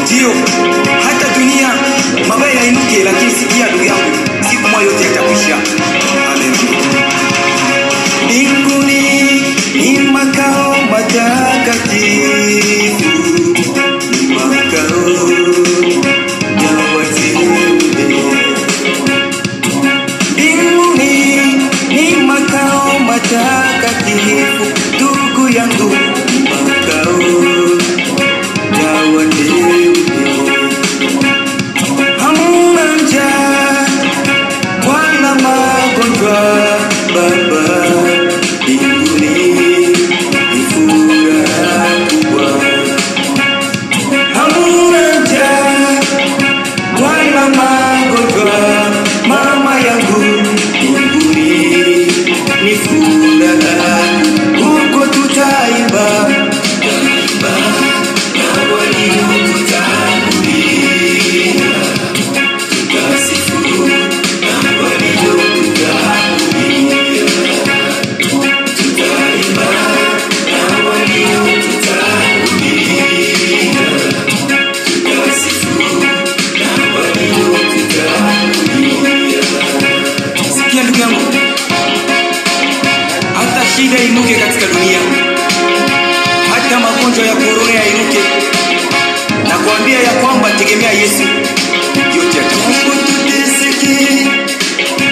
Ndio, hata dunia mabaya yainuke, lakini sikia ndugu yangu, siku moja yote yatakwisha. Mbinguni ni makao matakatifu, ni makao ya wateule. Mbinguni ni makao matakatifu, ndugu yangu, ni makao ya wateule. Hamuna njaa wala magonjwa Baba, mbinguni ni furaha kubwa. Hamuna njaa wala magonjwa mama yangu, mbinguni ni furaha. Huko tutaimba na waliotutangulia, tutasifu na waliotutangulia, tutaimba na waliotutangulia, tutasifu na waliotutangulia. Sikia ndugu yangu, hata shida inuke katika dunia, hata magonjwa ya korona yainuke, na kuambia ya kwamba tegemea Yesu, yote yatakwisha. Tuteseke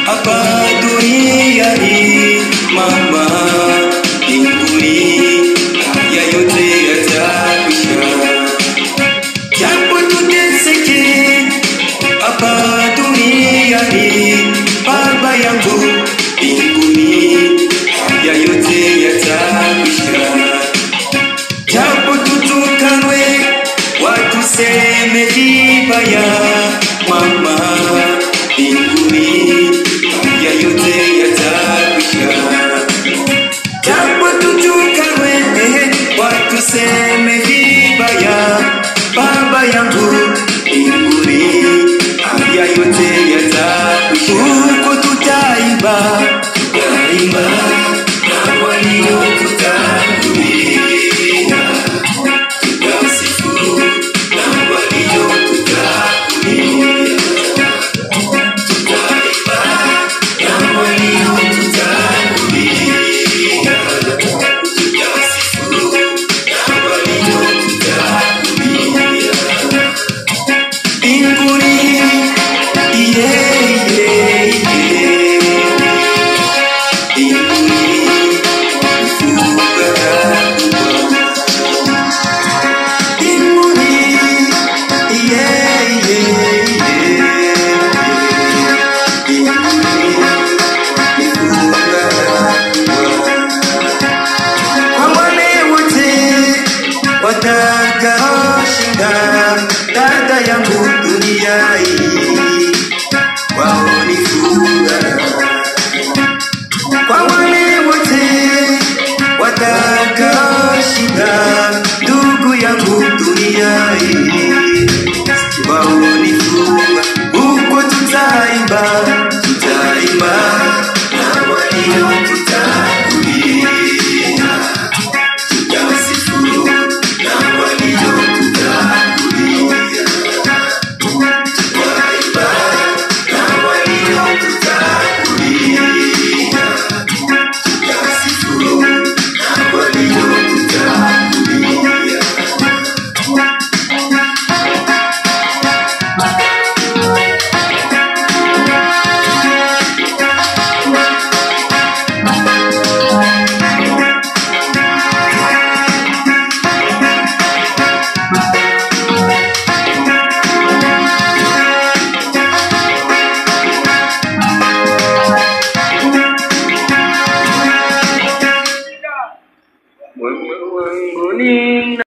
hapa duniani mama, mbinguni haya yote yatakwisha. Japo tuteseke hapa duniani baba yangu,